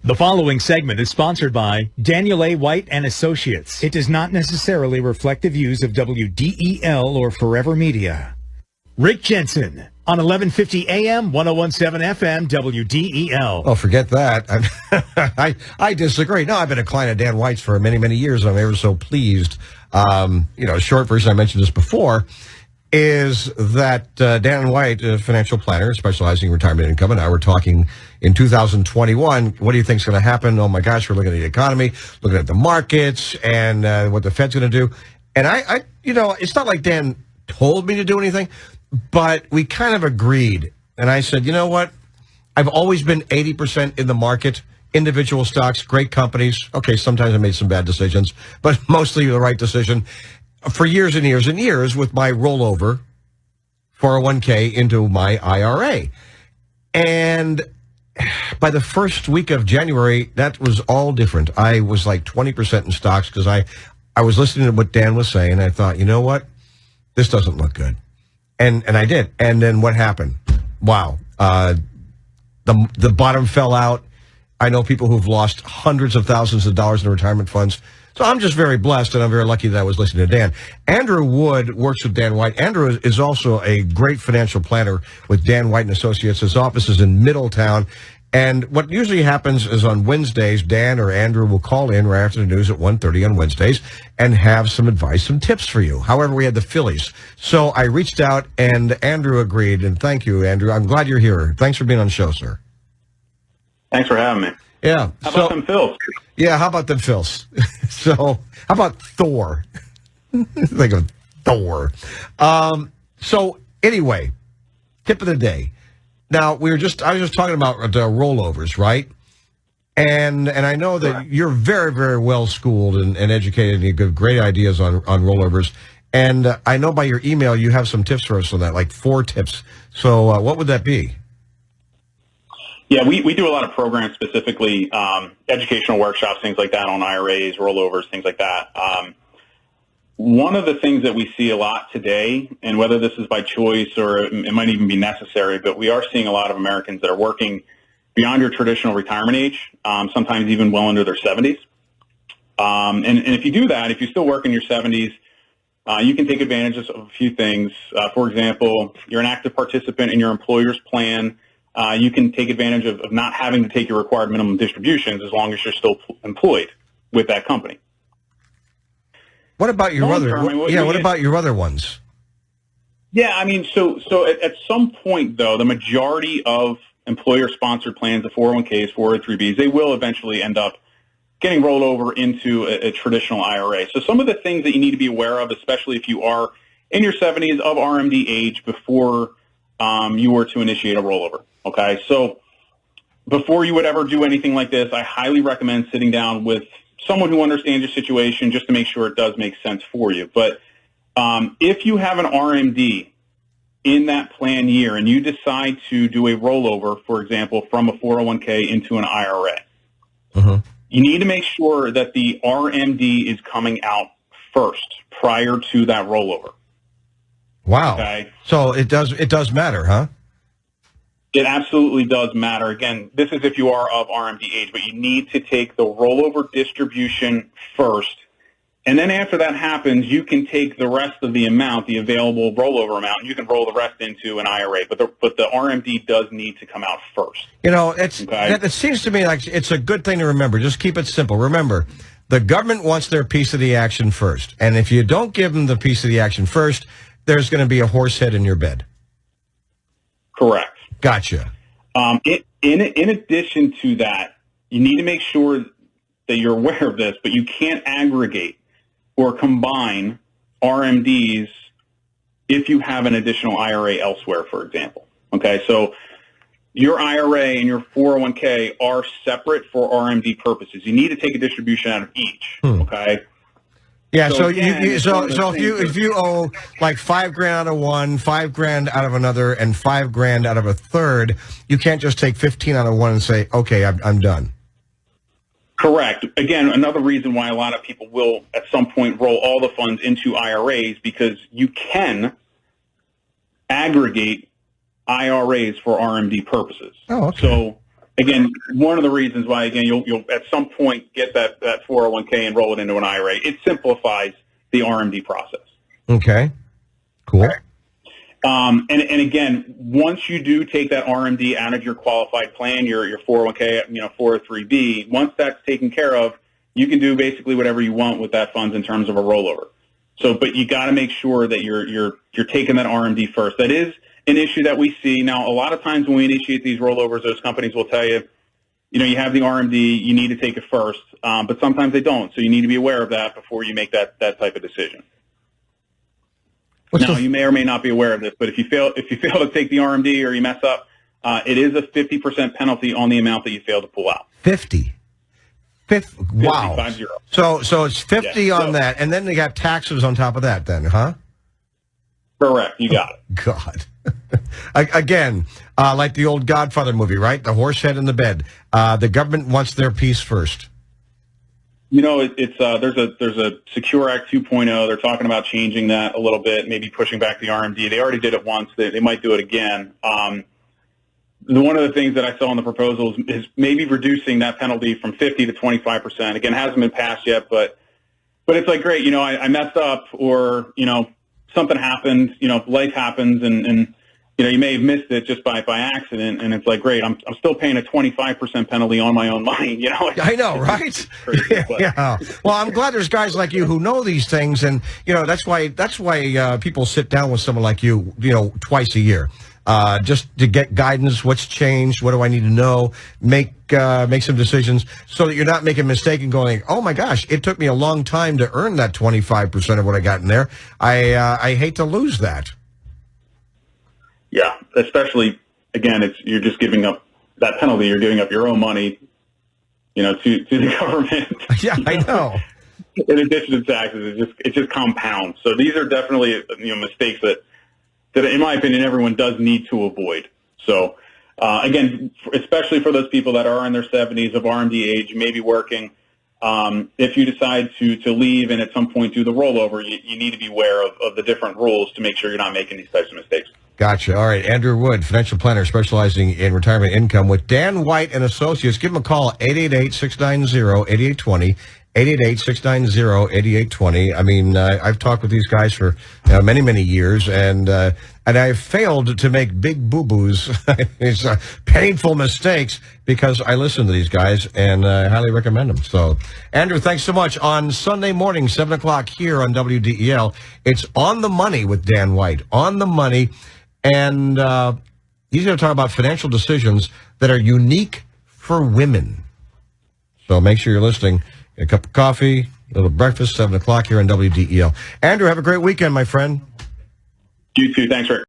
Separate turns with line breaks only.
The following segment is sponsored by Daniel A. White and Associates. It does not necessarily reflect the views of WDEL or Forever Media. Rick Jensen on 1150 AM, 1017 FM, WDEL.
Oh, forget that. I disagree. No, I've been a client of Dan White's for many, many years. I'm ever so pleased. Short version, I mentioned this before, is that Dan White, a financial planner specializing in retirement income, and I were talking in 2021, what do you think is going to happen? Oh, my gosh, we're looking at the economy, looking at the markets, and what the Fed's going to do. And I it's not like Dan told me to do anything, but we kind of agreed. And I said, you know what? I've always been 80% in the market, individual stocks, great companies. Okay, sometimes I made some bad decisions, but mostly the right decision for years and years and years with my rollover 401k into my IRA. And by the first week of January, that was all different. I was like 20% in stocks because I was listening to what Dan was saying. I thought, you know what? This doesn't look good. And I did. And then what happened? Wow. The bottom fell out. I know people who've lost hundreds of thousands of dollars in retirement funds. So I'm just very blessed, and I'm very lucky that I was listening to Dan. Andrew Wood works with Dan White. Andrew is also a great financial planner with Dan White and Associates. His office is in Middletown. And what usually happens is on Wednesdays, Dan or Andrew will call in right after the news at 1:30 on Wednesdays and have some advice, some tips for you. However, we had the Phillies. So I reached out, and Andrew agreed. And thank you, Andrew. I'm glad you're here. Thanks for being on the show, sir.
Thanks for having me.
Yeah.
How about them Phils?
Yeah, how about them Phils? So, how about Thor? Think of Thor. So, anyway, tip of the day. Now, I was just talking about the rollovers, right? And I know that you're very, very well schooled and educated, and you give great ideas on rollovers. And I know by your email you have some tips for us on that, like 4 tips. So, what would that be?
Yeah, we do a lot of programs, specifically educational workshops, things like that on IRAs, rollovers, things like that. One of the things that we see a lot today, and whether this is by choice or it might even be necessary, but we are seeing a lot of Americans that are working beyond your traditional retirement age, sometimes even well into their 70s. And if you do that, if you still work in your 70s, you can take advantage of a few things. For example, you're an active participant in your employer's plan. You can take advantage of not having to take your required minimum distributions as long as you're still employed with that company.
What about your what about your other ones?
Yeah, I mean, so at some point, though, the majority of employer-sponsored plans, the 401ks, 403bs, they will eventually end up getting rolled over into a traditional IRA. So some of the things that you need to be aware of, especially if you are in your 70s of RMD age before you were to initiate a rollover. Okay, so before you would ever do anything like this, I highly recommend sitting down with someone who understands your situation just to make sure it does make sense for you. But if you have an RMD in that plan year and you decide to do a rollover, for example, from a 401k into an IRA, you need to make sure that the RMD is coming out first prior to that rollover.
Wow.
Okay?
So it does matter, huh?
It absolutely does matter. Again, this is if you are of RMD age, but you need to take the rollover distribution first. And then after that happens, you can take the rest of the amount, the available rollover amount, and you can roll the rest into an IRA. But the RMD does need to come out first. You know,
it seems to me like it's a good thing to remember. Just keep it simple. Remember, the government wants their piece of the action first. And if you don't give them the piece of the action first, there's going to be a horse head in your bed.
Correct.
Gotcha.
In addition to that, you need to make sure that you're aware of this, but you can't aggregate or combine RMDs if you have an additional IRA elsewhere, for example. Okay, so your IRA and your 401k are separate for RMD purposes. You need to take a distribution out of each. Okay.
Yeah, so if you owe like $5,000 out of one, $5,000 out of another, and $5,000 out of a third, you can't just take 15 out of one and say, okay, I'm done.
Correct. Again, another reason why a lot of people will at some point roll all the funds into IRAs, because you can aggregate IRAs for RMD purposes.
Oh, okay.
So again, one of the reasons why, again, you'll at some point get that 401k and roll it into an IRA. It simplifies the RMD process.
Okay. Cool.
And again, once you do take that RMD out of your qualified plan, your 401k, 403b, once that's taken care of, you can do basically whatever you want with that funds in terms of a rollover. So, but you got to make sure that you're taking that RMD first. That is an issue that we see. Now, a lot of times when we initiate these rollovers, those companies will tell you, you have the RMD, you need to take it first, but sometimes they don't. So you need to be aware of that before you make that type of decision. Now, you may or may not be aware of this, but if you fail to take the RMD or you mess up, it is a 50% penalty on the amount that you fail to pull out.
50. Wow.
50.
So it's 50 on that, and then they got taxes on top of that then, huh?
Correct. You got it.
God. Again, like the old Godfather movie, right? The horse head in the bed. The government wants their piece first.
It's there's a Secure Act 2.0. They're talking about changing that a little bit, maybe pushing back the RMD. They already did it once. They might do it again. One of the things that I saw in the proposals is maybe reducing that penalty from 50 to 25%. Again, it hasn't been passed yet, but it's like, great, I messed up, or, something happened, life happens, and you may have missed it just by accident, and it's like, great, I'm still paying a 25% penalty on my own money,
I know, right?
Crazy,
yeah. Well, I'm glad there's guys like you who know these things, and that's why people sit down with someone like you, twice a year. Just to get guidance, what's changed, what do I need to know, make some decisions so that you're not making a mistake and going, oh my gosh, it took me a long time to earn that 25% of what I got in there. I hate to lose that.
Yeah, especially, again, you're just giving up that penalty, you're giving up your own money, to the government.
Yeah, I know.
In addition to taxes, it just compounds. So these are definitely, mistakes that in my opinion, everyone does need to avoid. So, again, especially for those people that are in their 70s of RMD age, maybe working, if you decide to leave and at some point do the rollover, you need to be aware of the different rules to make sure you're not making these types of mistakes.
Gotcha. All right. Andrew Wood, financial planner specializing in retirement income with Dan White and Associates. Give them a call, 888-690-8820. 888-690-8820. I mean, I've talked with these guys for many, many years, and I've failed to make big boo-boos. It's painful mistakes because I listen to these guys, and I highly recommend them. So, Andrew, thanks so much. On Sunday morning, 7 o'clock here on WDEL, it's On the Money with Dan White. On the Money, and he's going to talk about financial decisions that are unique for women. So make sure you're listening. A cup of coffee, a little breakfast, 7 o'clock here on WDEL. Andrew, have a great weekend, my friend.
You too. Thanks, Rick.